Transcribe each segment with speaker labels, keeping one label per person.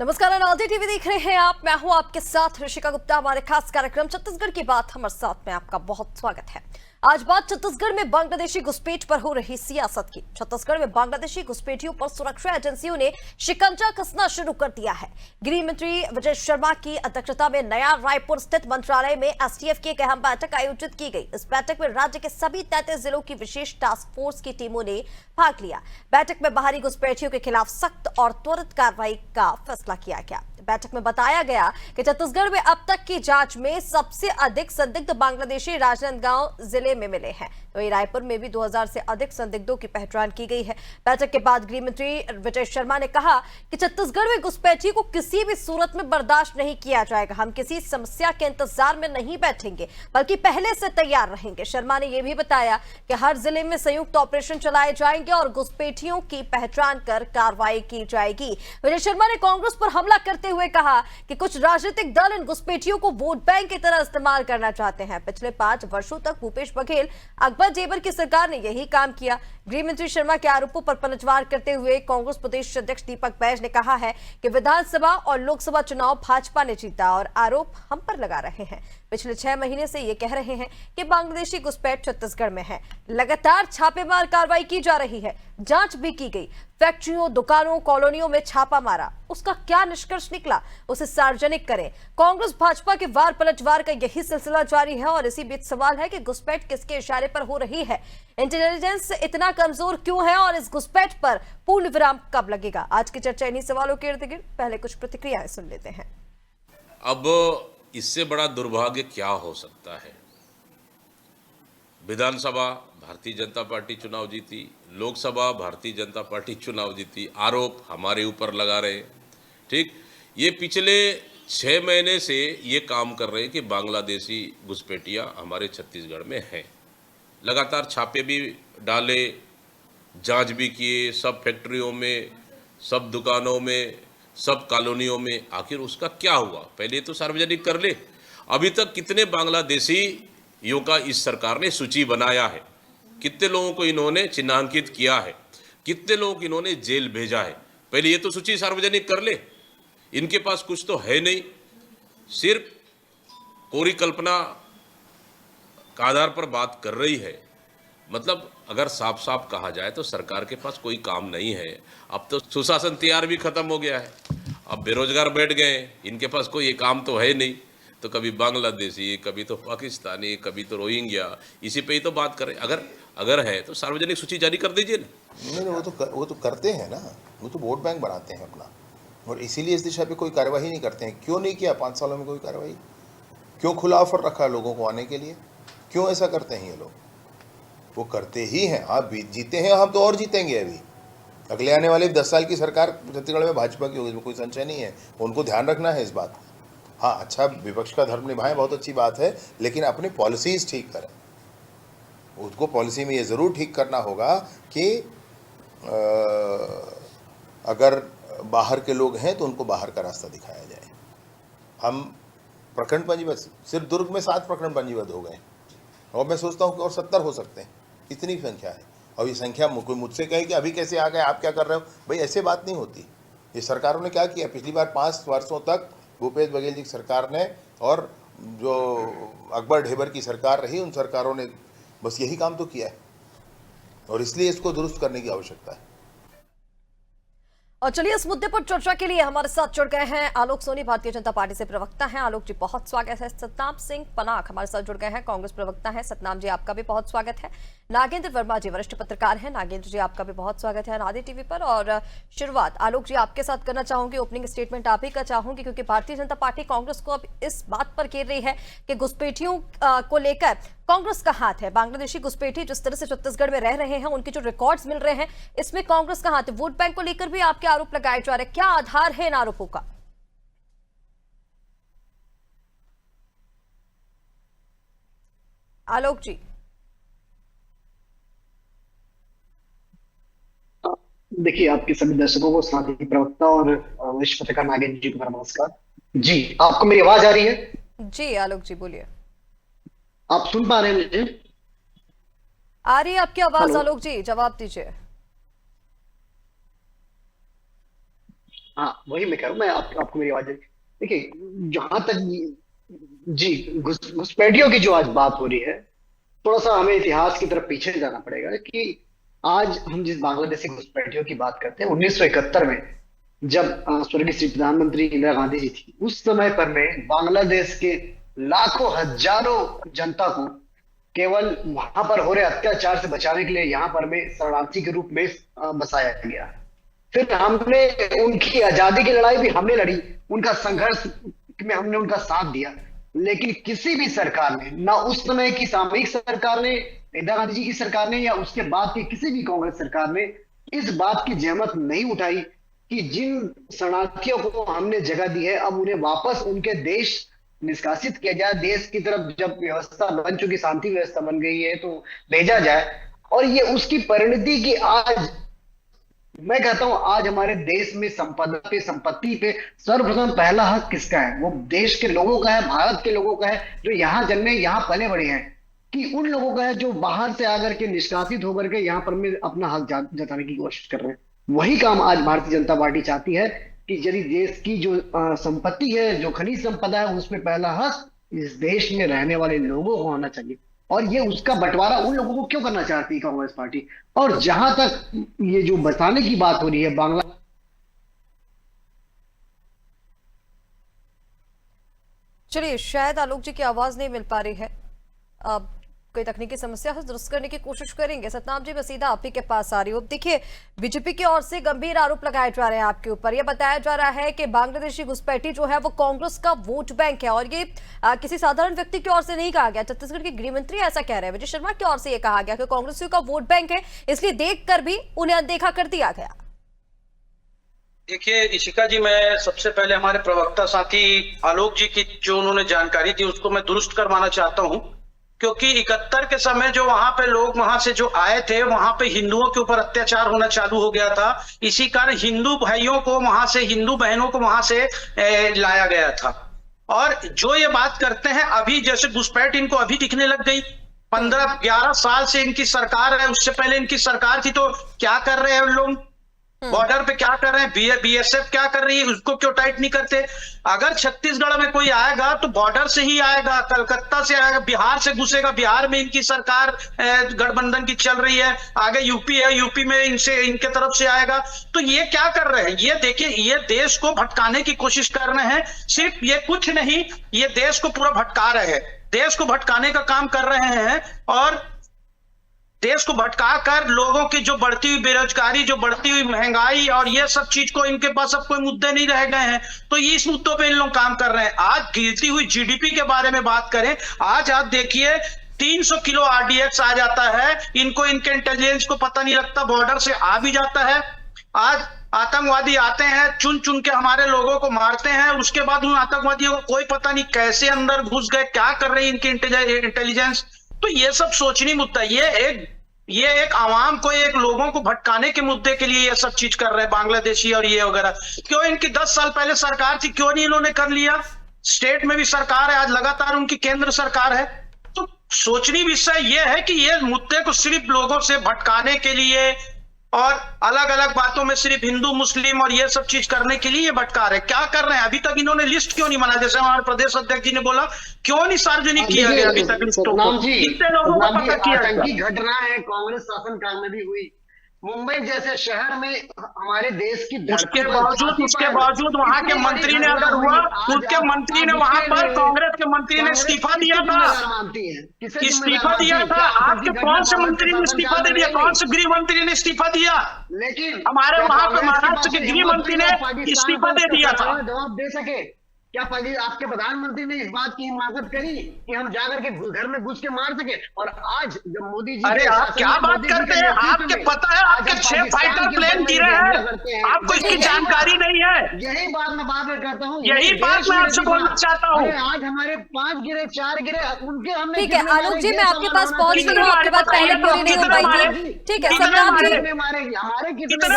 Speaker 1: नमस्कार, अनादि टीवी देख रहे हैं आप। मैं हूं आपके साथ ऋषिका गुप्ता। हमारे खास कार्यक्रम छत्तीसगढ़ की बात हमारे साथ में आपका बहुत स्वागत है। आज बात छत्तीसगढ़ में बांग्लादेशी घुसपैठ पर हो रही सियासत की। छत्तीसगढ़ में बांग्लादेशी घुसपैठियों पर सुरक्षा एजेंसियों ने शिकंजा कसना शुरू कर दिया है। गृह मंत्री विजय शर्मा की अध्यक्षता में नया रायपुर स्थित मंत्रालय में एसटीएफ की एक अहम बैठक आयोजित की गई। इस बैठक में राज्य के सभी 33 जिलों की विशेष टास्क फोर्स की टीमों ने भाग लिया। बैठक में बाहरी घुसपैठियों के खिलाफ सख्त और त्वरित कार्रवाई का फैसला किया गया। बैठक में बताया गया कि छत्तीसगढ़ में अब तक की जांच में सबसे अधिक संदिग्ध बांग्लादेशी राजनांदगांव जिले में मिले हैं। वहीं रायपुर में भी 2000 से अधिक संदिग्धों की पहचान की गई है। बैठक के बाद गृह मंत्री विजय शर्मा ने कहा कि छत्तीसगढ़ में घुसपैठी को किसी भी सूरत में बर्दाश्त नहीं किया जाएगा। हम किसी समस्या के इंतजार में नहीं बैठेंगे, बल्कि पहले से तैयार रहेंगे। शर्मा ने यह भी बताया कि हर जिले में संयुक्त ऑपरेशन चलाए जाएंगे और घुसपैठियों की पहचान कर कार्रवाई की जाएगी। विजय शर्मा ने कांग्रेस पर हमला करते हुए कहा कि कुछ राजनीतिक दल इन घुसपैठियों को वोट बैंक की तरह इस्तेमाल करना चाहते हैं। पिछले 5 वर्षों तक भूपेश बघेल, अकबर जेबर की सरकार ने यही काम किया। गृह मंत्री शर्मा के आरोपों पर पलटवार करते हुए कांग्रेस प्रदेश अध्यक्ष दीपक बैज ने कहा है कि विधानसभा और लोकसभा चुनाव भाजपा ने जीता और आरोप हम पर लगा रहे हैं। पिछले 6 महीने से ये कह रहे हैं कि बांग्लादेशी घुसपैठ छत्तीसगढ़ में है। लगातार छापेमार कार्रवाई की जा रही है। जांच भी की गई। फैक्ट्रियों, दुकानों, कॉलोनियों में छापा मारा। उसका क्या निष्कर्ष निकला, उसे सार्वजनिक करें। कांग्रेस भाजपा के वार पलटवार का यही सिलसिला जारी है और इसी बीच सवाल है कि घुसपैठ किसके इशारे पर हो रही है। इंटेलिजेंस इतना कमजोर क्यों है और इस घुसपैठ पर पूर्ण विराम कब लगेगा? आज की चर्चा इन्हीं सवालों के इर्द गिर्द। पहले कुछ प्रतिक्रियाएं सुन लेते हैं।
Speaker 2: अब इससे बड़ा दुर्भाग्य क्या हो सकता है? विधानसभा भारतीय जनता पार्टी चुनाव जीती, लोकसभा भारतीय जनता पार्टी चुनाव जीती, आरोप हमारे ऊपर लगा रहे हैं। ठीक, ये पिछले 6 महीने से ये काम कर रहे हैं कि बांग्लादेशी घुसपैठियाँ हमारे छत्तीसगढ़ में हैं। लगातार छापे भी डाले, जांच भी किए, सब फैक्ट्रियों में, सब दुकानों में, सब कॉलोनियों में। आखिर उसका क्या हुआ, पहले तो सार्वजनिक कर ले। अभी तक कितने बांग्लादेशियों का इस सरकार ने सूची बनाया है, कितने लोगों को इन्होंने चिन्हांकित किया है, कितने लोगों को इन्होंने जेल भेजा है, पहले ये तो सूची सार्वजनिक कर ले। इनके पास कुछ तो है नहीं, सिर्फ कोरी कल्पना का आधार पर बात कर रही है। मतलब अगर साफ साफ कहा जाए तो सरकार के पास कोई काम नहीं है। अब तो सुशासन तैयार भी खत्म हो गया है। अब बेरोजगार बैठ गए, इनके पास कोई काम तो है नहीं। तो कभी बांग्लादेशी, कभी तो पाकिस्तानी, कभी तो रोहिंग्या, इसी पे ही तो बात करें। अगर है तो सार्वजनिक सूची जारी कर दीजिए ना।
Speaker 3: नहीं, वो तो करते हैं ना, वो तो वोट बैंक बनाते हैं अपना, और इसीलिए इस दिशा पे कोई कार्रवाई नहीं करते हैं। क्यों नहीं किया 5 सालों में कोई कार्रवाई? क्यों खुला ऑफर रखा लोगों को आने के लिए? क्यों ऐसा करते हैं ये लोग? वो करते ही हैं। आप जीते हैं, हम तो और जीतेंगे। अभी अगले आने वाले 10 साल की सरकार छत्तीसगढ़ में भाजपा की होगी, इसमें कोई संशय नहीं है। उनको ध्यान रखना है इस बात का। हाँ, अच्छा, विपक्ष का धर्म निभाएं, बहुत अच्छी बात है, लेकिन अपनी पॉलिसीज ठीक करें। उसको पॉलिसी में ये ज़रूर ठीक करना होगा कि अगर बाहर के लोग हैं तो उनको बाहर का रास्ता दिखाया जाए। हम प्रखंड पंजीबद्ध, सिर्फ दुर्ग में 7 प्रखंड पंजीबद्ध हो गए, और मैं सोचता हूँ कि और 70 हो सकते हैं। इतनी संख्या है। और ये संख्या कोई मुझसे कहे कि अभी कैसे आ गए, आप क्या कर रहे हो? भाई, ऐसे बात नहीं होती। ये सरकारों ने क्या किया? पिछली बार 5 वर्षों तक भूपेश बघेल जी की सरकार ने, और जो अकबर ढेबर की सरकार रही, उन सरकारों ने बस यही काम तो किया है, और इसलिए इसको दुरुस्त करने की आवश्यकता है।
Speaker 1: और चलिए, इस मुद्दे पर चर्चा के लिए हमारे साथ जुड़ गए हैं आलोक सोनी, भारतीय जनता पार्टी से प्रवक्ता हैं। आलोक जी, बहुत स्वागत है। सतनाम सिंह पनाक हमारे साथ जुड़ गए हैं, कांग्रेस प्रवक्ता हैं। सतनाम जी, आपका भी बहुत स्वागत है। नागेंद्र वर्मा जी, वरिष्ठ पत्रकार हैं। नागेंद्र जी, आपका भी बहुत स्वागत है अनादि टीवी पर। और शुरुआत आलोक जी आपके साथ करना चाहूंगी। ओपनिंग स्टेटमेंट आप ही का चाहूंगी, क्योंकि भारतीय जनता पार्टी कांग्रेस को अब इस बात पर घेर रही है कि घुसपैठियों को लेकर कांग्रेस का हाथ है। बांग्लादेशी घुसपैठी जिस तरह से छत्तीसगढ़ में रह रहे हैं, उनके जो रिकॉर्ड्स मिल रहे हैं, इसमें कांग्रेस का हाथ है। वोट बैंक को लेकर भी आपके आरोप लगाए जा रहे हैं, क्या आधार है इन आरोपों का? आलोक जी।
Speaker 4: देखिए, आपके सभी दर्शकों को, साथ ही प्रवक्ता और वरिष्ठ पत्रकार नागेंद्र जी को नमस्कार। जी, आपको मेरी आवाज आ रही है?
Speaker 1: जी आलोक जी, बोलिए।
Speaker 4: आप सुन पा रहे हैं मुझे?
Speaker 1: आ रही है आपकी आवाज
Speaker 4: हेलो।
Speaker 1: आलोक जी, जवाब दीजिए।
Speaker 4: हाँ वही मैं कह रहा हूँ, मैं आपको मेरी आवाज देखिए, जहां तक जी घुसपैठियों की जो आज बात हो रही है, थोड़ा सा हमें इतिहास की तरफ पीछे जाना पड़ेगा कि आज हम जिस बांग्लादेशी घुसपैठियों की बात करते हैं, 1971 में जब स्वर्गीय श्री प्रधानमंत्री इंदिरा गांधी जी थी, उस समय पर में बांग्लादेश के लाखों हजारों जनता को केवल वहां पर हो रहे अत्याचार से बचाने के लिए यहाँ पर में शरणार्थी के रूप में बसाया गया। फिर हमने उनकी आजादी की लड़ाई भी हमने लड़ी, उनका संघर्ष में हमने उनका साथ दिया, लेकिन किसी भी सरकार ने, ना उस समय की सामयिक सरकार ने, इंदिरा गांधी जी की सरकार ने, या उसके बाद की किसी भी कांग्रेस सरकार ने इस बात की जहमत नहीं उठाई कि जिन शरणार्थियों को हमने जगह दी है, अब उन्हें वापस उनके देश निष्कासित किया जाए, देश की तरफ जब व्यवस्था बन चुकी, शांति व्यवस्था बन गई है, तो भेजा जाए। और ये उसकी परिणति की आज मैं कहता हूं, आज हमारे देश में संपदा पे, संपत्ति पे सर्वप्रथम पहला हक किसका है? वो देश के लोगों का है, भारत के लोगों का है, जो यहाँ जन्मे, यहाँ पले बड़े हैं, कि उन लोगों का है जो बाहर से आकर के निष्कासित होकर के यहाँ पर में अपना हक जताने की कोशिश कर रहे हैं। वही काम आज भारतीय जनता पार्टी चाहती है कि यदि देश की जो संपत्ति है, जो खनिज संपदा है, उसमें पहला हक इस देश में रहने वाले लोगों को होना चाहिए। और ये उसका बंटवारा उन लोगों को क्यों करना चाहती है कांग्रेस पार्टी? और जहां तक ये जो बसाने की बात हो रही है बांग्ला,
Speaker 1: चलिए, शायद आलोक जी की आवाज नहीं मिल पा रही है, अब कोई तकनीकी समस्या है, दुरुस्त करने की कोशिश करेंगे। सतनाम जी, मैं सीधा आप ही के पास आ रही हूँ। देखिए, बीजेपी की ओर से गंभीर आरोप लगाए जा रहे हैं आपके ऊपर। यह बताया जा रहा है कि बांग्लादेशी घुसपैठी जो है वो कांग्रेस का वोट बैंक है, और ये किसी साधारण व्यक्ति की ओर से नहीं कहा गया। छत्तीसगढ़ के गृह मंत्री ऐसा कह रहे हैं, विजय शर्मा की ओर से यह कहा गया कि कांग्रेसियों का वोट बैंक है, इसलिए देखकर भी उन्हें अनदेखा कर दिया गया।
Speaker 5: देखिए इशिका जी, मैं सबसे पहले हमारे प्रवक्ता साथी आलोक जी की जो उन्होंने जानकारी दी उसको मैं दुरुस्त करवाना चाहता हूं, क्योंकि 71 के समय जो वहां पे लोग वहां से जो आए थे, वहां पे हिंदुओं के ऊपर अत्याचार होना चालू हो गया था। इसी कारण हिंदू भाइयों को वहां से, हिंदू बहनों को वहां से लाया गया था। और जो ये बात करते हैं अभी, जैसे घुसपैठ इनको अभी दिखने लग गई। 15-11 साल से इनकी सरकार है, उससे पहले इनकी सरकार थी, तो क्या कर रहे हैं लोग? बॉर्डर पे क्या कर रहे हैं? बीएसएफ क्या कर रही है? उसको क्यों टाइट नहीं करते? अगर छत्तीसगढ़ में कोई आएगा तो बॉर्डर से ही आएगा, कलकत्ता से आएगा, बिहार से घुसेगा। बिहार में इनकी सरकार गठबंधन की चल रही है, आगे यूपी है, यूपी में इनके तरफ से आएगा। तो ये क्या कर रहे हैं? ये देखिए, ये देश को भटकाने की कोशिश कर रहे हैं। सिर्फ ये कुछ नहीं, ये देश को पूरा भटका रहे हैं, देश को भटकाने का काम कर रहे हैं। और देश को भटका कर लोगों की जो बढ़ती हुई बेरोजगारी, जो बढ़ती हुई महंगाई और ये सब चीज को, इनके पास अब कोई मुद्दे नहीं रह गए हैं, तो ये इस मुद्दों पे इन लोग काम कर रहे हैं। आज गिरती हुई जीडीपी के बारे में बात करें, आज आप देखिए 300 किलो आरडीएक्स आ जाता है, इनको, इनके इंटेलिजेंस को पता नहीं लगता, बॉर्डर से आ भी जाता है। आज आतंकवादी आते हैं, चुन चुन के हमारे लोगों को मारते हैं, उसके बाद उन आतंकवादियों को कोई पता नहीं कैसे अंदर घुस गए, क्या कर रही है इनकी इंटेलिजेंस। तो ये सब सोचनी मुद्दा, ये एक आवाम को, एक लोगों को भटकाने के मुद्दे के लिए ये सब चीज कर रहे हैं बांग्लादेशी और ये वगैरह। क्यों इनकी 10 साल पहले सरकार थी, क्यों नहीं इन्होंने कर लिया? स्टेट में भी सरकार है, आज लगातार उनकी केंद्र सरकार है। तो सोचनी विषय ये है कि ये मुद्दे को सिर्फ लोगों से भटकाने के लिए और अलग अलग बातों में सिर्फ हिंदू मुस्लिम और ये सब चीज करने के लिए भटका रहे। क्या कर रहे हैं? अभी तक इन्होंने लिस्ट क्यों नहीं बना? जैसे हमारे प्रदेश अध्यक्ष जी ने बोला, क्यों नहीं सार्वजनिक किया गया अभी तक लिस्टों को? कितने लोगों को पता किया?
Speaker 4: आतंकी घटना है, कांग्रेस शासन काल में भी हुई। मुंबई जैसे शहर में हमारे देश की,
Speaker 5: उसके बावजूद वहां के मंत्री ने, अगर हुआ, उसके मंत्री ने वहां पर, कांग्रेस के मंत्री ने इस्तीफा दिया था, इस्तीफा दिया था। आपके कौन से मंत्री ने इस्तीफा दे दिया? कौन से गृह मंत्री ने इस्तीफा दिया?
Speaker 4: लेकिन
Speaker 5: हमारे वहां पर महाराष्ट्र के गृह मंत्री ने इस्तीफा दे दिया था।
Speaker 4: जवाब दे सके क्या? आपके प्रधानमंत्री ने इस बात की हिमाकत करी कि हम जाकर के घर में घुस के मार सके? और आज जब मोदी जी,
Speaker 5: अरे आप क्या बात करते हैं? आपके पता है आपके 6 फाइटर प्लेन गिरे हैं, आपको इसकी जानकारी नहीं है?
Speaker 4: यही बात मैं बात में करता हूँ,
Speaker 5: यही बात मैं आपसे बोलना चाहता हूँ।
Speaker 4: आज हमारे 5 गिरे, 4 गिरे, उनके हमने,
Speaker 1: ठीक है आलोक जी, मैं आपके पास पहुंच रही हूँ, आपकी बात पहले पूरी नहीं हो पाई थी। ठीक है सतनाम जी,
Speaker 4: हमारे कितने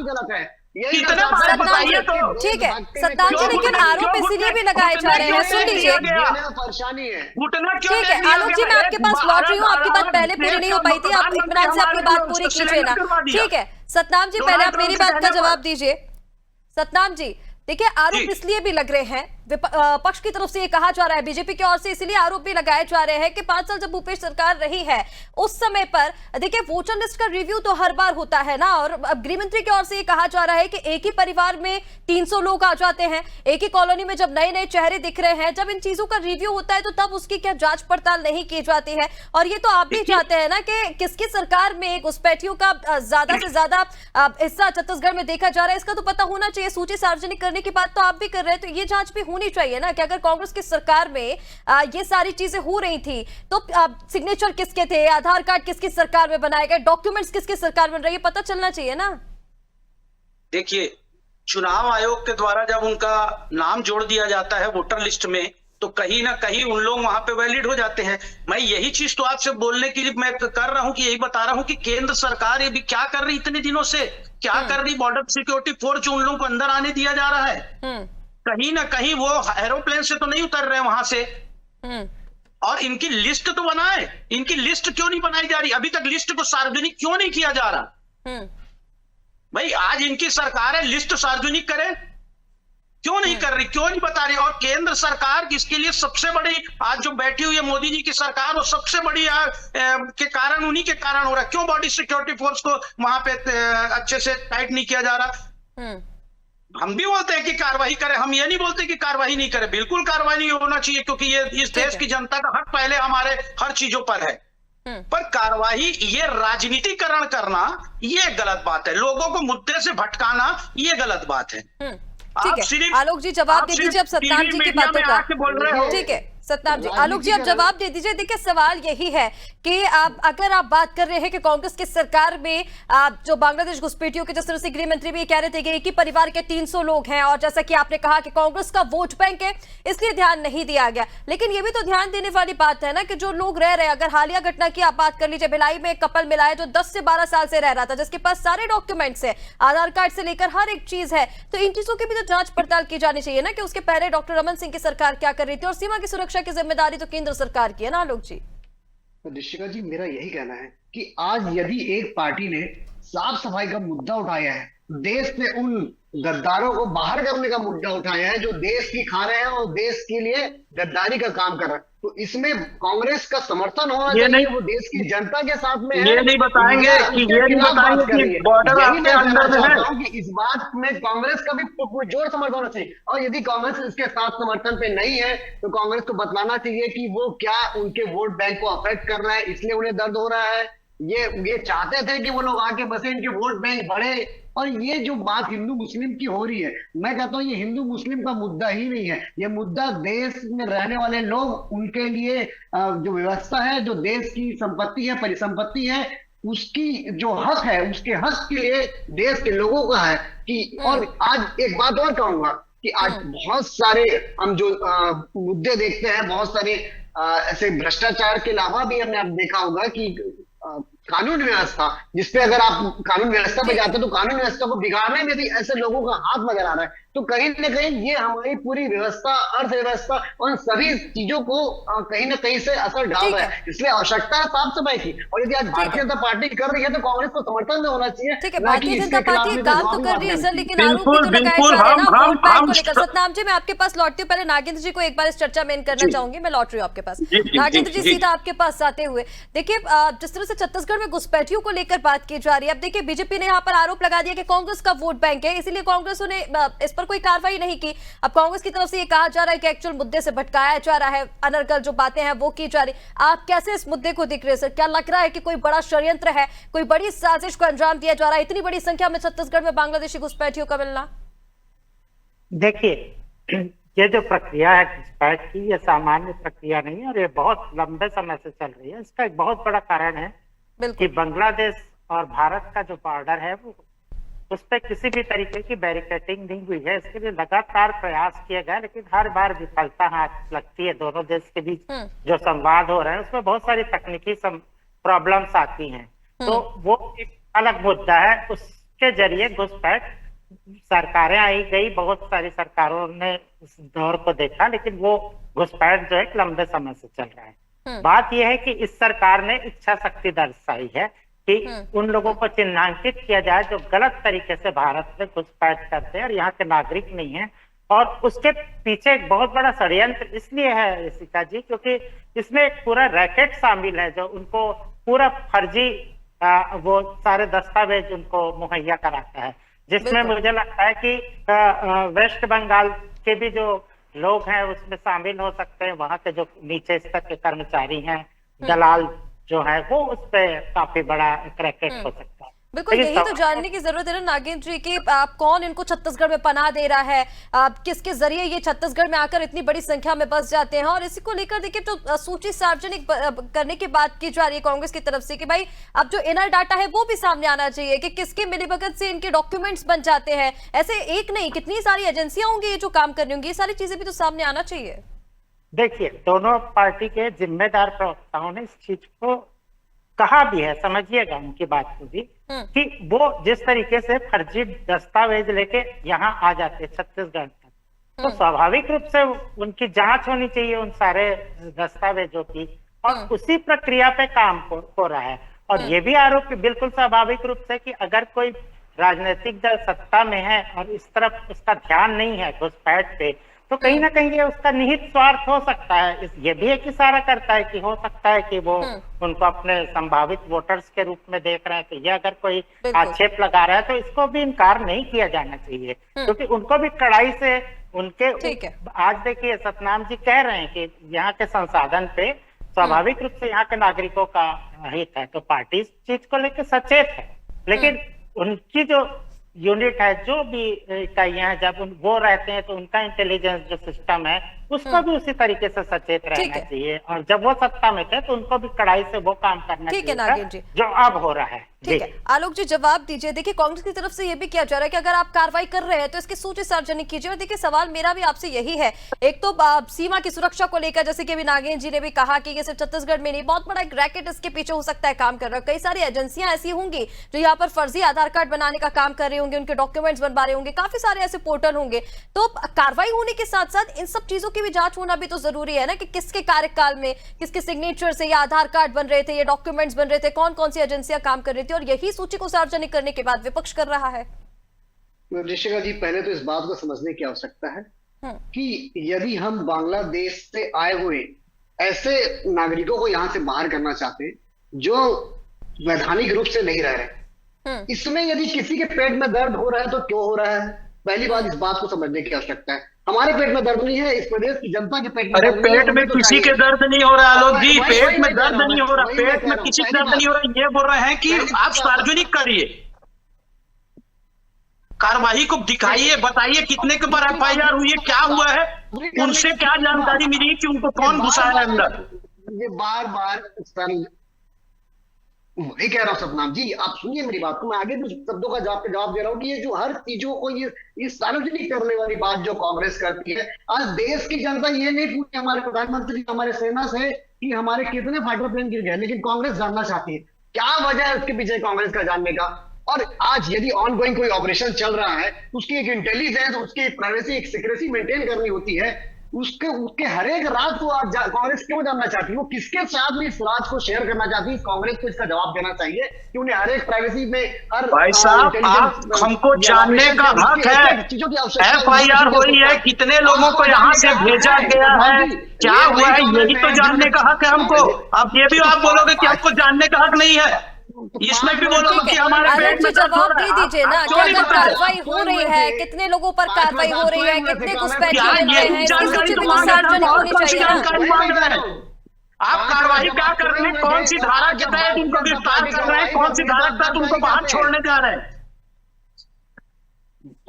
Speaker 4: गलत है,
Speaker 5: बताइए तो।
Speaker 1: ठीक है सतनाम जी, लेकिन आरोप इसीलिए भी लगाए जा रहे हैं, सुन लीजिए।
Speaker 4: परेशानी है,
Speaker 1: ठीक है आलोक जी, मैं आपके पास लौट रही हूँ, आपकी बात पहले पूरी नहीं हो पाई थी, आप इत्मीनान से अपनी बात पूरी कीजिए ना। ठीक है सतनाम जी, पहले आप मेरी बात का जवाब दीजिए। सतनाम जी, देखिए आरोप इसलिए भी लग रहे हैं, पक्ष की तरफ से ये कहा जा रहा है, बीजेपी की ओर से इसलिए आरोप भी लगाए जा रहे हैं कि 5 साल जब भूपेश सरकार रही है उस समय पर देखिए वोटर लिस्ट का रिव्यू तो हर बार होता है ना, और अब गृह मंत्री की ओर से ये कहा जा रहा है कि एक ही परिवार में 300 लोग आ जाते हैं, एक ही कॉलोनी में जब नए नए चेहरे दिख रहे हैं, जब इन चीजों का रिव्यू होता है तो तब उसकी क्या जांच पड़ताल नहीं की जाती है। और ये तो आप भी चाहते हैं ना कि किसकी सरकार में घुसपैठियों का ज्यादा से ज्यादा हिस्सा छत्तीसगढ़ में देखा जा रहा है, इसका तो पता होना चाहिए। सूची सार्वजनिक करने की बात तो आप भी कर रहे हैं, तो ये जांच भी होनी चाहिए ना कि अगर कांग्रेस की सरकार में ये सारी चीजें हो रही थी तो सिग्नेचर किसके थे, आधार कार्ड किसकी सरकार में बनाए गए, डॉक्यूमेंट्स किसकी सरकार में रही, पता चलना चाहिए ना।
Speaker 5: देखिए, चुनाव आयोग के द्वारा जब उनका नाम जोड़ दिया जाता है वोटर लिस्ट में तो कहीं ना कहीं उन लोग वहां पे वैलिड हो जाते हैं। मैं यही चीज तो आपसे बोलने के लिए मैं कर रहा हूं कि यही बता रहा हूं कि केंद्र सरकार ये भी क्या कर रही इतने दिनों से, क्या कर रही बॉर्डर सिक्योरिटी फोर्स जो उन लोगों को अंदर आने दिया जा रहा है, कहीं ना कहीं वो एरोप्लेन से तो नहीं उतर रहे वहां से। और इनकी लिस्ट तो बनाए, इनकी लिस्ट क्यों नहीं बनाई जा रही, अभी तक लिस्ट को सार्वजनिक क्यों नहीं किया जा रहा। भाई आज इनकी सरकार है, लिस्ट सार्वजनिक करे, क्यों नहीं कर रही, क्यों नहीं बता रही। और केंद्र सरकार इसके लिए सबसे बड़ी आज जो बैठी हुई है मोदी जी की सरकार, वो सबसे बड़ी के कारण उन्हीं के कारण हो रहा है। क्यों बॉडी सिक्योरिटी फोर्स को वहां पे अच्छे से टाइट नहीं किया जा रहा। हम भी बोलते हैं कि कार्रवाई करें, हम ये नहीं बोलते कि कार्रवाई नहीं करें, बिल्कुल कार्रवाई नहीं होना चाहिए क्योंकि ये इस देश की जनता का हक पहले हमारे हर चीजों पर है। पर कार्रवाई ये राजनीतिकरण करना ये गलत बात है, लोगों को मुद्दे से भटकाना ये गलत बात है।
Speaker 1: ठीक है आलोक जी, जवाब दे दीजिए अब सतनाम जी की बातों का। ठीक है सतनाम जी, आलोक जी अब जवाब दे दीजिए। देखिए सवाल यही है कि अगर आप बात कर रहे हैं कि कांग्रेस की सरकार में जो बांग्लादेश घुसपैठियों के, जिस तरह से गृह मंत्री भी कह रहे थे कि एक ही परिवार के 300 लोग हैं, और जैसा कि आपने कहा कि कांग्रेस का वोट बैंक है इसलिए ध्यान नहीं दिया गया, लेकिन ये भी तो ध्यान देने वाली बात है ना कि जो लोग रह रहे हैं, अगर हालिया घटना की आप बात कर लीजिए, भिलाई में एक कपल मिला है जो 10 से 12 साल से रह रहा था, जिसके पास सारे डॉक्यूमेंट्स है, आधार कार्ड से लेकर हर एक चीज है, तो इन चीजों की भी तो जांच पड़ताल की जानी चाहिए ना कि उसके पहले डॉक्टर रमन सिंह की सरकार क्या कर रही थी, और सीमा की सुरक्षा की जिम्मेदारी तो केंद्र सरकार की है ना। आलोक जी,
Speaker 4: निशिका जी, मेरा यही कहना है कि आज यदि एक पार्टी ने साफ सफाई का मुद्दा उठाया है, देश से उन गद्दारों को बाहर करने का मुद्दा उठाया है जो देश की खा रहे हैं और देश के लिए गद्दारी का काम कर रहे हैं, तो इसमें कांग्रेस का समर्थन होना चाहिए। वो देश की जनता के साथ में है।
Speaker 5: ये नहीं बताएंगे कि बॉर्डर आपके अंदर है
Speaker 4: कि इस बात में कांग्रेस का भी जोर समर्थन होना चाहिए, और यदि कांग्रेस इसके साथ समर्थन पे नहीं है तो कांग्रेस को बतलाना चाहिए कि वो क्या उनके वोट बैंक को अफेक्ट कर रहा है, इसलिए उन्हें दर्द हो रहा है। ये चाहते थे कि वो लोग आके बसे, इनके वोट बैंक बढ़े। और ये जो बात हिंदू मुस्लिम की हो रही है, मैं कहता हूँ ये हिंदू मुस्लिम का मुद्दा ही नहीं है, ये मुद्दा देश में रहने वाले लोग, उनके लिए जो व्यवस्था है, जो देश की संपत्ति है, परिसंपत्ति है, उसकी जो हक है, उसके हक के लिए देश के लोगों का है कि। और आज एक बात और कहूंगा कि आज बहुत सारे हम जो मुद्दे देखते हैं, बहुत सारे ऐसे भ्रष्टाचार के अलावा भी हमने अब देखा होगा कि कानून व्यवस्था, जिसपे अगर आप कानून व्यवस्था पे जाते हैं तो कानून व्यवस्था को बिगाड़ने में भी ऐसे लोगों का हाथ नजर आ रहा है, तो कहीं ना कहीं ये हमारी पूरी व्यवस्था, अर्थव्यवस्था और सभी चीजों को कहीं ना कहीं से असर डाल रहा है। इसलिए आवश्यकता है साफ सफाई की, और यदि आज भारतीय जनता पार्टी कर रही है तो कांग्रेस को समर्थन में होना चाहिए।
Speaker 1: ठीक है, भारतीय जनता पार्टी काम तो कर रही है सर, लेकिन आरोप भी तो लगाए जा रहे हैं ना वोट बैंक को लेकर। सतनाम जी, मैं आपके पास लौटती हूँ, पहले नागेंद्र जी को एक बार इस चर्चा में करना चाहूंगी, मैं लौट रही हूँ आपके पास। नागेंद्र जी, सीधा आपके पास आते हुए देखिए, जिस तरह से छत्तीसगढ़ में घुसपैठियों को लेकर बात की जा रही है, अब देखिए बीजेपी ने यहाँ पर आरोप लगा दिया कि कांग्रेस का वोट बैंक है, इसीलिए कांग्रेस ने इस पर कोई कार्रवाई नहीं की। अब कांग्रेस की तरफ से ये कहा जा रहा है कि एक्चुअल मुद्दे से भटकाया जा रहा है, अनर्गल जो बातें हैं वो की जा रही। आप कैसे इस मुद्दे को देख रहे हैं सर? क्या लग रहा है कि कोई बड़ा षड्यंत्र है, कोई बड़ी साजिश को अंजाम दिया जा रहा है, इतनी बड़ी संख्या में छत्तीसगढ़ में बांग्लादेशी घुसपैठियों का मिलना?
Speaker 6: देखिए, ये जो प्रक्रिया है घुसपैठ की, ये सामान्य प्रक्रिया नहीं है और ये बहुत लंबे समय से चल रही है। इसका एक बहुत बड़ा कारण है कि बांग्लादेश और भारत का जो बॉर्डर है वो, उस पर किसी भी तरीके की बैरिकेडिंग नहीं हुई है। इसके लिए लगातार प्रयास किए गए, लेकिन हर बार विफलता हाथ लगती है। दोनों देश के बीच जो संवाद हो रहे हैं उसमें बहुत सारी तकनीकी प्रॉब्लम्स आती हैं, तो वो एक अलग मुद्दा है। उसके जरिए घुसपैठ, सरकारें आई गई, बहुत सारी सरकारों ने उस दौर को देखा, लेकिन वो घुसपैठ जो है लंबे समय से चल रहा है। बात यह है कि इस सरकार ने इच्छा शक्ति दर्शाई है कि उन लोगों को चिन्हांकित किया जाए जो गलत तरीके से भारत में घुसपैठ करते हैं और यहाँ के नागरिक नहीं है। और उसके पीछे एक बहुत बड़ा षड्यंत्र इसलिए है ऋषिका जी, क्योंकि इसमें एक पूरा रैकेट शामिल है जो उनको पूरा फर्जी वो सारे दस्तावेज उनको मुहैया कराता है, जिसमें मुझे लगता है कि वेस्ट बंगाल के भी जो लोग हैं उसमें शामिल हो सकते हैं, वहां के जो नीचे स्तर के कर्मचारी हैं, दलाल जो है, वो उस पर काफी बड़ा रैकेट हो सकता है।
Speaker 1: बिल्कुल, यही तो जानने की जरूरत है ना नागेंद्र जी कि आप कौन इनको छत्तीसगढ़ में पनाह दे रहा है, किसके जरिए ये छत्तीसगढ़ में आकर इतनी बड़ी संख्या में बस जाते हैं। और इसी को लेकर देखिए तो सूची सार्वजनिक करने की बात की जा रही है कांग्रेस की तरफ से कि भाई अब जो इनर डाटा है वो भी सामने आना चाहिए कि किसके मिलीभगत से इनके डॉक्यूमेंट्स बन जाते हैं। ऐसे एक नहीं, कितनी सारी एजेंसियां होंगी ये जो काम कर रही होंगी, ये सारी चीजें भी तो सामने आना चाहिए।
Speaker 6: देखिए, दोनों पार्टी के जिम्मेदार प्रवक्ताओं ने इस चीज को कहा भी है, समझिएगा उनकी बात को भी, कि वो जिस तरीके से फर्जी दस्तावेज लेके यहाँ आ जाते छत्तीसगढ़ तक, तो स्वाभाविक रूप से उनकी जांच होनी चाहिए उन सारे दस्तावेजों की, और उसी प्रक्रिया पे काम हो रहा है। और ये भी आरोप बिल्कुल स्वाभाविक रूप से कि अगर कोई राजनीतिक दल सत्ता में है और इस तरफ उसका ध्यान नहीं है घुसपैठ पे, तो कहीं ना कहीं ये उसका निहित स्वार्थ हो सकता है। ये भी एक इशारा करता है कि हो सकता है कि वो उनको अपने संभावित वोटर्स के रूप में देख रहे हैं। तो ये अगर कोई आक्षेप लगा रहा है तो इसको भी इनकार नहीं किया जाना चाहिए, क्योंकि उनको भी कड़ाई से उनके आज देखिए सतनाम जी कह रहे हैं कि यहाँ के संसाधन पे स्वाभाविक रूप से यहाँ के नागरिकों का हित है, तो पार्टी इस चीज को लेकर सचेत है। लेकिन उनकी जो यूनिट है, जो भी इकाइयां हैं, जब वो रहते हैं तो उनका इंटेलिजेंस जो सिस्टम है उसको भी उसी तरीके से सचेत रहना चाहिए। और जब वो सत्ता में थे तो उनको भी कड़ाई से वो काम करना चाहिए जो अब हो रहा है।
Speaker 1: ठीक है आलोक जी, जवाब दीजिए। देखिए कांग्रेस की तरफ से ये भी किया जा रहा है कि अगर आप कार्रवाई कर रहे हैं तो इसकी सूची सार्वजनिक कीजिए। और देखिए सवाल मेरा भी आपसे यही है, एक तो सीमा की सुरक्षा को लेकर, जैसे कि अभी नागेंद्र जी ने भी कहा कि ये सिर्फ छत्तीसगढ़ में नहीं, बहुत बड़ा एक रैकेट इसके पीछे हो सकता है काम कर रहा है। कई सारी एजेंसियां ऐसी होंगी जो यहाँ पर फर्जी आधार कार्ड बनाने का काम कर रहे होंगे, उनके डॉक्यूमेंट्स बनवा रहे होंगे, काफी सारे ऐसे पोर्टल होंगे। तो कार्रवाई होने के साथ साथ इन सब चीजों की भी जांच होना भी तो जरूरी है ना, कि किसके कार्यकाल में किसके सिग्नेचर से ये आधार कार्ड बन रहे थे, ये डॉक्यूमेंट्स बन रहे थे, कौन कौन सी एजेंसियां काम कर रही थी। और यही सूची को सार्वजनिक करने के बाद विपक्ष कर रहा है।
Speaker 4: ऋषिका जी, पहले तो इस बात को समझने की आवश्यकता है कि यदि हम बांग्लादेश से आए हुए ऐसे नागरिकों को यहां से बाहर करना चाहते हैं जो वैधानिक रूप से नहीं रह रहे, इसमें यदि किसी के पेट में दर्द हो रहा है तो क्यों हो रहा है, पहली बात इस बात को समझने की आवश्यकता है। हमारे पेट में दर्द नहीं है, इस प्रदेश की जनता के पेट में
Speaker 5: अरे पेट में
Speaker 4: तो
Speaker 5: किसी के दर्द नहीं हो रहा आलोक जी, पेट में दर्द नहीं हो रहा, पेट में किसी के दर्द नहीं हो रहा। ये बोल रहे हैं कि आप सार्वजनिक करिए, कार्रवाई को दिखाइए, बताइए कितने के ऊपर एफआईआर हुई है, क्या हुआ है, उनसे क्या जानकारी मिली कि उनको कौन घुसाया अंदर।
Speaker 4: ये बार बार वही कह रहा हूँ सतनाम जी, आप सुनिए मेरी बात को, मैं आगे भी शब्दों का जवाब दे रहा हूँ कि ये जो हर चीजों को ये सार्वजनिक करने वाली बात जो कांग्रेस करती है, आज देश की जनता ये नहीं पूछती हमारे प्रधानमंत्री हमारे सेना से कि हमारे कितने फाइटर प्लेन गिर गए, लेकिन कांग्रेस जानना चाहती है। क्या वजह है उसके पीछे कांग्रेस का जानने का? और आज यदि ऑनगोइंग कोई ऑपरेशन चल रहा है, उसकी एक इंटेलिजेंस, उसकी प्राइवेसी, एक सिक्रेसी मेंटेन करनी होती है, उसके हर एक राज को आज कांग्रेस क्यों जानना चाहती है? वो किसके साथ भी इस राज को शेयर करना चाहती है? कांग्रेस को इसका जवाब देना चाहिए कि उन्हें हर एक प्राइवेसी में हर
Speaker 5: भाई साहब, आप हमको जानने का हक है।
Speaker 4: चीजों की आवश्यकता
Speaker 5: एफआईआर हुई है, कितने लोगों को यहाँ से भेजा गया है, क्या हुआ है, यही तो जानने का हक है हमको। अब ये भी आप बोलोगे कि आपको जानने का हक नहीं है, इसमें भी बोलोगे कि हमारे पेट में
Speaker 1: जवाब दे दीजिए ना कि अगर कार्रवाई हो रही है, कितने लोगों पर कार्रवाई हो रही है, कितने घुसपैठिए बन रहे हैं, इसकी सूची भी तो सार्वजनिक होनी चाहिए ना।
Speaker 5: आप कार्रवाई क्या कर रहे हैं, कौन सी धारा के तहत उनको गिरफ्तार कर रहे हैं, कौन सी धारा के तहत उनको बाहर छोड़ने जा रहे हैं?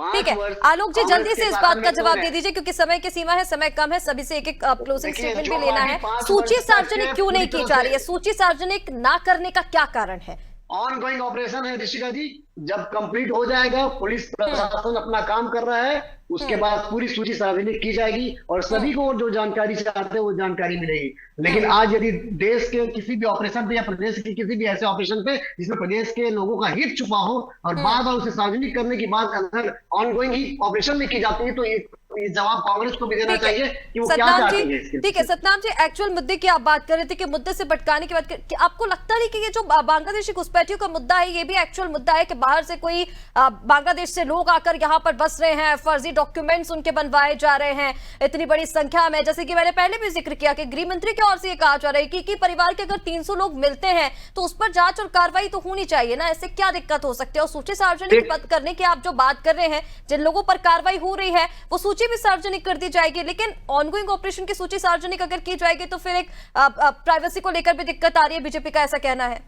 Speaker 1: ठीक है आलोक जी, जल्दी से इस बात का जवाब दे दीजिए क्योंकि समय की सीमा है, समय कम है, सभी से एक एक क्लोजिंग स्टेटमेंट भी लेना है। सूची सार्वजनिक क्यों नहीं की जा रही है? सूची सार्वजनिक ना करने का क्या कारण है?
Speaker 4: ऑनगोइंग ऑपरेशन है ऋषिका जी, जब कंप्लीट हो जाएगा, पुलिस प्रशासन अपना काम कर रहा है, उसके बाद पूरी सूची सार्वजनिक की जाएगी और सभी को जो जानकारी चाहते हैं वो जानकारी मिलेगी। लेकिन आज यदि देश के किसी भी ऑपरेशन पे या प्रदेश के किसी भी ऐसे ऑपरेशन पे जिसमें प्रदेश के लोगों का हित छुपा हो और बार बार उसे सार्वजनिक करने की बात अगर ऑनगोइंग ही ऑपरेशन में की जाती है तो एक ये जवाब कांग्रेस को भी देना
Speaker 1: ठीक है।
Speaker 4: चाहिए कि वो क्या
Speaker 1: सतनाम
Speaker 4: चाहती
Speaker 1: जी,
Speaker 4: है इसके
Speaker 1: ठीक है
Speaker 4: पीछे।
Speaker 1: सतनाम जी, एक्चुअल मुद्दे की आप बात कर रहे थे कि मुद्दे से भटकाने की बात कर, कि आपको लगता नहीं कि ये जो बांग्लादेशी घुसपैठियों का मुद्दा है ये भी एक्चुअल मुद्दा है कि बाहर से कोई बांग्लादेश से लोग आकर यहाँ पर बस रहे हैं, फर्जी डॉक्यूमेंट्स उनके बनवाए जा रहे हैं इतनी बड़ी संख्या में, जैसे कि मैंने पहले भी जिक्र किया कि गृह मंत्री की ओर से ये कहा जा रहा है कि परिवार के अगर 300 लोग मिलते हैं तो उस पर जांच और कार्रवाई तो होनी चाहिए ना, इससे क्या दिक्कत हो सकती है। और सूची सार्वजनिक करने की आप जो बात कर रहे हैं, जिन लोगों पर कार्रवाई हो रही है वो सूची भी सार्वजनिक कर दी जाएगी, लेकिन ऑनगोइंग ऑपरेशन की सूची सार्वजनिक अगर की जाएगी तो फिर एक प्राइवेसी को लेकर भी दिक्कत आ रही है, बीजेपी का ऐसा कहना है।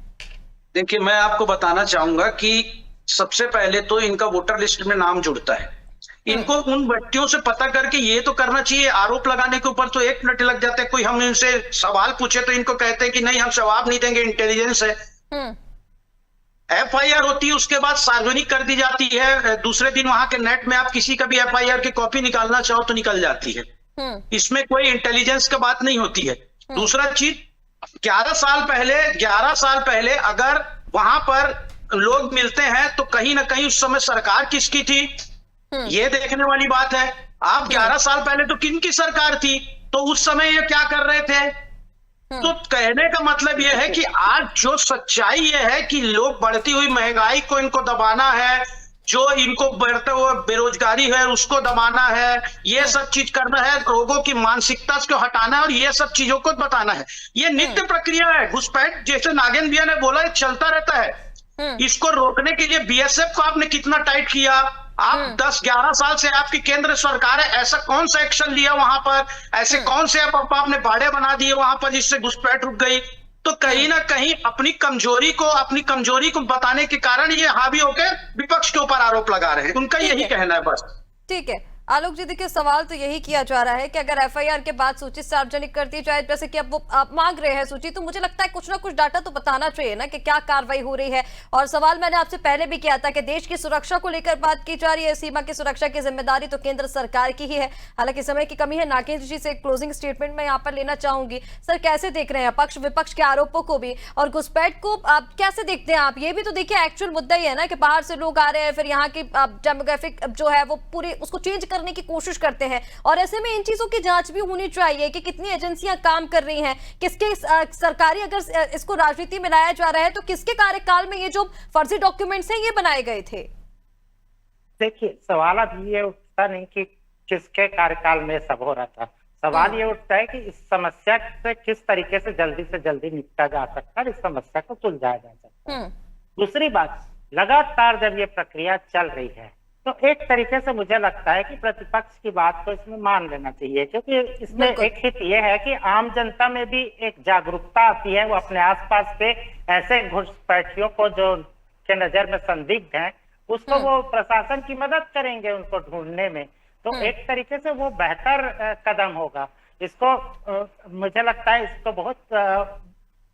Speaker 5: देखिए, मैं आपको बताना चाहूंगा कि सबसे पहले तो इनका वोटर लिस्ट में नाम जुड़ता है। इनको उन व्यक्तियों से पता करके ये तो करना चाहिए। आरोप लगाने के ऊपर तो 1 मिनट लग जाता है। कोई हम इनसे सवाल पूछे तो इनको कहते हैं कि नहीं हम जवाब नहीं देंगे, इंटेलिजेंस है। FIR होती है, उसके बाद सार्वजनिक कर दी जाती है। दूसरे दिन वहां के नेट में आप किसी का भी FIR की कॉपी निकालना चाहो तो निकल जाती है। इसमें कोई इंटेलिजेंस की बात नहीं होती है। दूसरा चीज, 11 साल पहले अगर वहां पर लोग मिलते हैं तो कहीं ना कहीं उस समय सरकार किसकी थी, ये देखने वाली बात है। आप 11 साल पहले तो किनकी सरकार थी, तो उस समय ये क्या कर रहे थे। तो कहने का मतलब यह है कि आज जो सच्चाई ये है कि लोग बढ़ती हुई महंगाई को इनको दबाना है, जो इनको बढ़ते हुए बेरोजगारी है उसको दबाना है, ये सब चीज करना है, लोगों की मानसिकता को हटाना है और ये सब चीजों को बताना है। ये नित्य प्रक्रिया है। घुसपैठ जैसे नागेंद्र भैया ने बोला चलता रहता है। इसको रोकने के लिए BSF को आपने कितना टाइट किया। आप 10-11 साल से आपकी केंद्र सरकार है, ऐसा कौन सा एक्शन लिया वहां पर, ऐसे कौन से आपने बाड़े बना दिए वहां पर जिससे घुसपैठ रुक गई। तो कहीं ना कहीं अपनी कमजोरी को बताने के कारण ये हावी होकर विपक्ष के ऊपर आरोप लगा रहे हैं। उनका यही कहना है बस।
Speaker 1: ठीक है आलोक जी, देखिए सवाल तो यही किया जा रहा है कि अगर FIR के बाद सूची सार्वजनिक कर दी जाए, जैसे कि अब वो आप मांग रहे हैं सूची, तो मुझे लगता है कुछ ना कुछ डाटा तो बताना चाहिए ना कि क्या कार्रवाई हो रही है। और सवाल मैंने आपसे पहले भी किया था कि देश की सुरक्षा को लेकर बात की जा रही है, सीमा की सुरक्षा की जिम्मेदारी तो केंद्र सरकार की ही है। हालांकि समय की कमी है, नागेंद्र जी से क्लोजिंग स्टेटमेंट मैं यहाँ पर लेना चाहूंगी। सर, कैसे देख रहे हैं पक्ष विपक्ष के आरोपों को भी, और घुसपैठ को आप कैसे देखते हैं आप? ये भी तो देखिए एक्चुअल मुद्दा ही है ना कि बाहर से लोग आ रहे हैं, फिर यहाँ की डेमोग्राफिक जो है वो पूरी उसको चेंज करने की कोशिश करते हैं। और ऐसे में इन चीजों की जांच भी होनी चाहिए कि कितनी एजेंसियां काम कर रही हैं, किसके सरकारी, अगर इसको राजनीति में लाया जा रहा है तो किसके कार्यकाल में ये जो फर्जी डॉक्यूमेंट्स हैं ये बनाए गए थे।
Speaker 6: देखिए, सवाल अब ये उठता नहीं कि किसके कार्यकाल में सब हो रहा था। सवाल ये उठता है कि इस समस्या से किस तरीके से जल्दी निपटा जा सकता है, इस समस्या को सुलझाया जा सकता है। दूसरी बात, लगातार जब ये प्रक्रिया चल रही है तो एक तरीके से मुझे लगता है कि प्रतिपक्ष की बात को इसमें मान लेना चाहिए, क्योंकि इसमें एक हित ये है कि आम जनता में भी एक जागरूकता आती है। वो अपने आसपास के ऐसे घुसपैठियों को जो के नजर में संदिग्ध हैं उसको वो प्रशासन की मदद करेंगे उनको ढूंढने में। तो एक तरीके से वो बेहतर कदम होगा। इसको मुझे लगता है इसको बहुत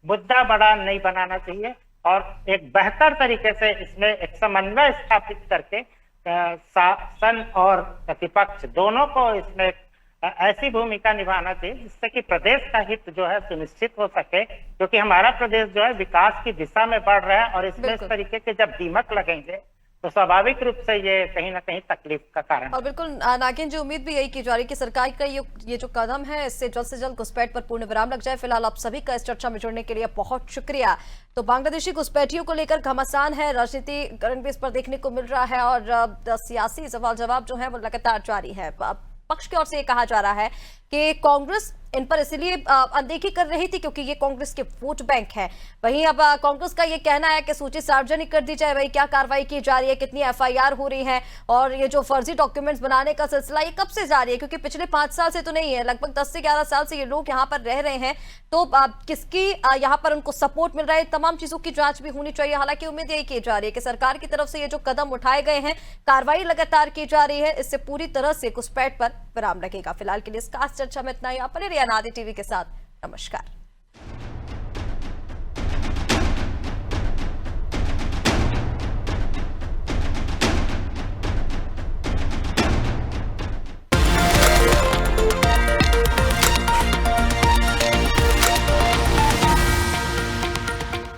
Speaker 6: मुद्दा बड़ा नहीं बनाना चाहिए और एक बेहतर तरीके से इसमें एक समन्वय स्थापित करके शासन और प्रतिपक्ष दोनों को इसमें ऐसी भूमिका निभाना चाहिए जिससे कि प्रदेश का हित जो है सुनिश्चित हो सके, क्योंकि हमारा प्रदेश जो है विकास की दिशा में बढ़ रहा है और इसमें इस तरीके के जब दीमक लगेंगे तो स्वाभाविक रूप से ये कहीं ना कहीं तकलीफ का कारण।
Speaker 1: और बिल्कुल नागिन जी, उम्मीद भी यही की जा रही है कि सरकार का ये जो कदम है इससे जल्द से जल्द घुसपैठ पर पूर्ण विराम लग जाए। फिलहाल आप सभी का इस चर्चा में जुड़ने के लिए बहुत शुक्रिया। तो बांग्लादेशी घुसपैठियों को लेकर घमासान है, राजनीतिकरण भी इस पर देखने को मिल रहा है और सियासी सवाल जवाब जो है वो लगातार जारी है। पक्ष की ओर से ये कहा जा रहा है कि कांग्रेस इन पर इसलिए अनदेखी कर रही थी क्योंकि ये कांग्रेस के वोट बैंक है। वहीं अब कांग्रेस का ये कहना है कि सूची सार्वजनिक कर दी जाए, भाई क्या कार्रवाई की जा रही है, कितनी FIR हो रही है, और ये जो फर्जी डॉक्यूमेंट्स बनाने का सिलसिला ये कब से जारी है, क्योंकि पिछले 5 साल से तो नहीं है, लगभग 10 से 11 साल से ये लोग यहाँ पर रह रहे हैं। तो किसकी यहाँ पर उनको सपोर्ट मिल रहा है, तमाम चीजों की जांच भी होनी चाहिए। हालांकि उम्मीद यही की जा रही है कि सरकार की तरफ से ये जो कदम उठाए गए हैं, कार्रवाई लगातार की जा रही है, इससे पूरी तरह से घुसपैठ पर विराम लगेगा। फिलहाल के लिए इस खास चर्चा में इतना ही। आप बने रहिए अनादि टीवी के साथ। नमस्कार।